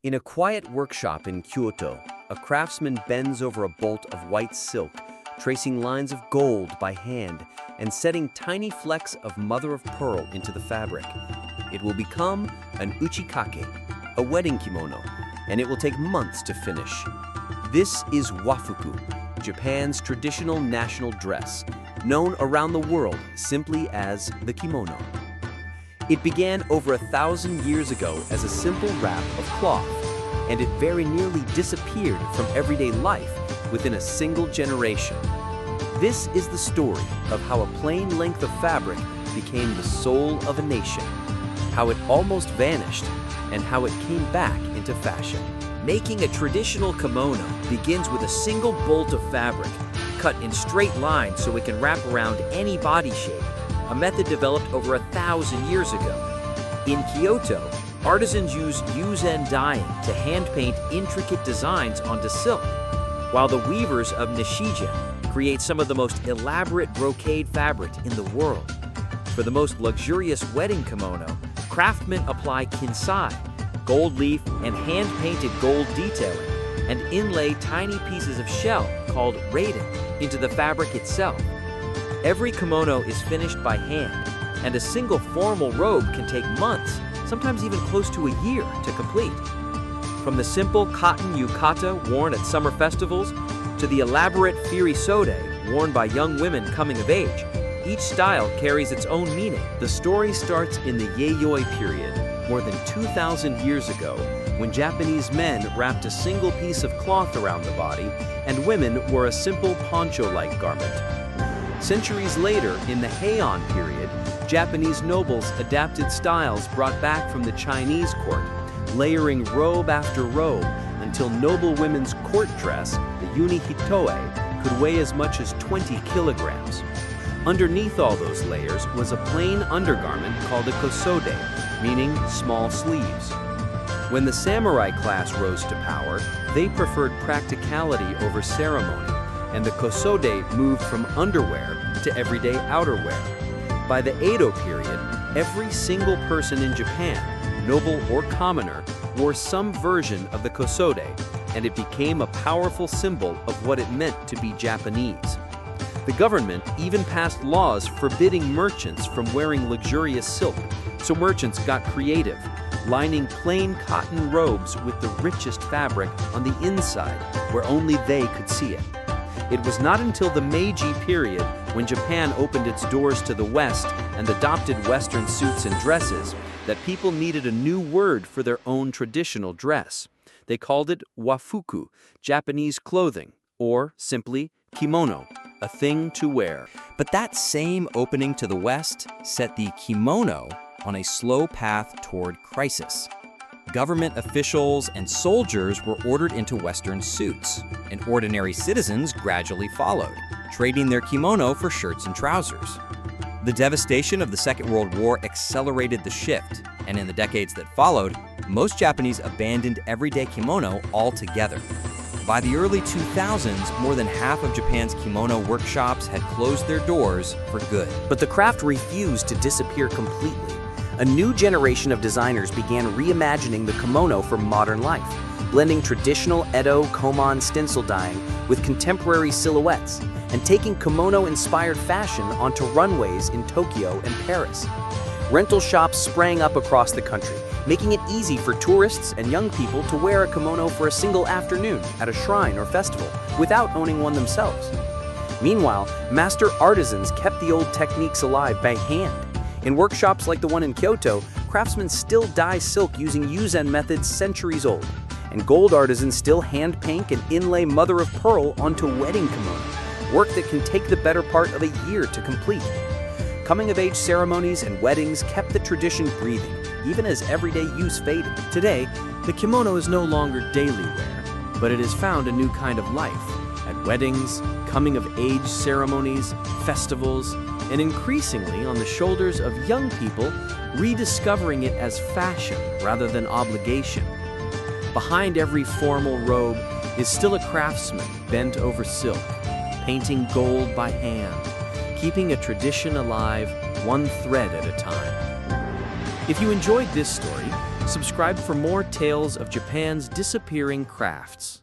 In a quiet workshop in Kyoto, a craftsman bends over a bolt of white silk, tracing lines of gold by hand and setting tiny flecks of mother-of-pearl into the fabric. It will become an uchikake, a wedding kimono, and it will take months to finish. This is wafuku, Japan's traditional national dress, known around the world simply as the kimono. It began over 1,000 years ago as a simple wrap of cloth, and it very nearly disappeared from everyday life within a single generation. This is the story of how a plain length of fabric became the soul of a nation, how it almost vanished, and how it came back into fashion. Making a traditional kimono begins with a single bolt of fabric, cut in straight lines so it can wrap around any body shape, a method developed over 1,000 years ago. In Kyoto, artisans use Yuzen dyeing to hand-paint intricate designs onto silk, while the weavers of Nishijin create some of the most elaborate brocade fabric in the world. For the most luxurious wedding kimono, craftsmen apply kinsai, gold leaf and hand-painted gold detailing, and inlay tiny pieces of shell, called raiden, into the fabric itself. Every kimono is finished by hand, and a single formal robe can take months, sometimes even close to a year, to complete. From the simple cotton yukata worn at summer festivals to the elaborate firisode worn by young women coming of age, each style carries its own meaning. The story starts in the Yayoi period, more than 2,000 years ago, when Japanese men wrapped a single piece of cloth around the body and women wore a simple poncho-like garment. Centuries later, in the Heian period, Japanese nobles adapted styles brought back from the Chinese court, layering robe after robe until noble women's court dress, the yunihitoe, could weigh as much as 20 kilograms. Underneath all those layers was a plain undergarment called a kosode, meaning small sleeves. When the samurai class rose to power, they preferred practicality over ceremony, and the kosode moved from underwear to everyday outerwear. By the Edo period, every single person in Japan, noble or commoner, wore some version of the kosode, and it became a powerful symbol of what it meant to be Japanese. The government even passed laws forbidding merchants from wearing luxurious silk, so merchants got creative, lining plain cotton robes with the richest fabric on the inside, where only they could see it. It was not until the Meiji period, when Japan opened its doors to the West and adopted Western suits and dresses, that people needed a new word for their own traditional dress. They called it wafuku, Japanese clothing, or simply kimono, a thing to wear. But that same opening to the West set the kimono on a slow path toward crisis. Government officials and soldiers were ordered into Western suits, and ordinary citizens gradually followed, trading their kimono for shirts and trousers. The devastation of the Second World War accelerated the shift, and in the decades that followed, most Japanese abandoned everyday kimono altogether. By the early 2000s, more than half of Japan's kimono workshops had closed their doors for good. But the craft refused to disappear completely. A new generation of designers began reimagining the kimono for modern life, blending traditional Edo Komon stencil dyeing with contemporary silhouettes, and taking kimono-inspired fashion onto runways in Tokyo and Paris. Rental shops sprang up across the country, making it easy for tourists and young people to wear a kimono for a single afternoon at a shrine or festival without owning one themselves. Meanwhile, master artisans kept the old techniques alive by hand. In workshops like the one in Kyoto, craftsmen still dye silk using Yuzen methods centuries old, and gold artisans still hand paint and inlay mother-of-pearl onto wedding kimono, work that can take the better part of a year to complete. Coming-of-age ceremonies and weddings kept the tradition breathing, even as everyday use faded. Today, the kimono is no longer daily wear, but it has found a new kind of life at weddings, coming-of-age ceremonies, festivals, and increasingly on the shoulders of young people rediscovering it as fashion rather than obligation. Behind every formal robe is still a craftsman bent over silk, painting gold by hand, keeping a tradition alive one thread at a time. If you enjoyed this story, Subscribe for more tales of Japan's disappearing crafts.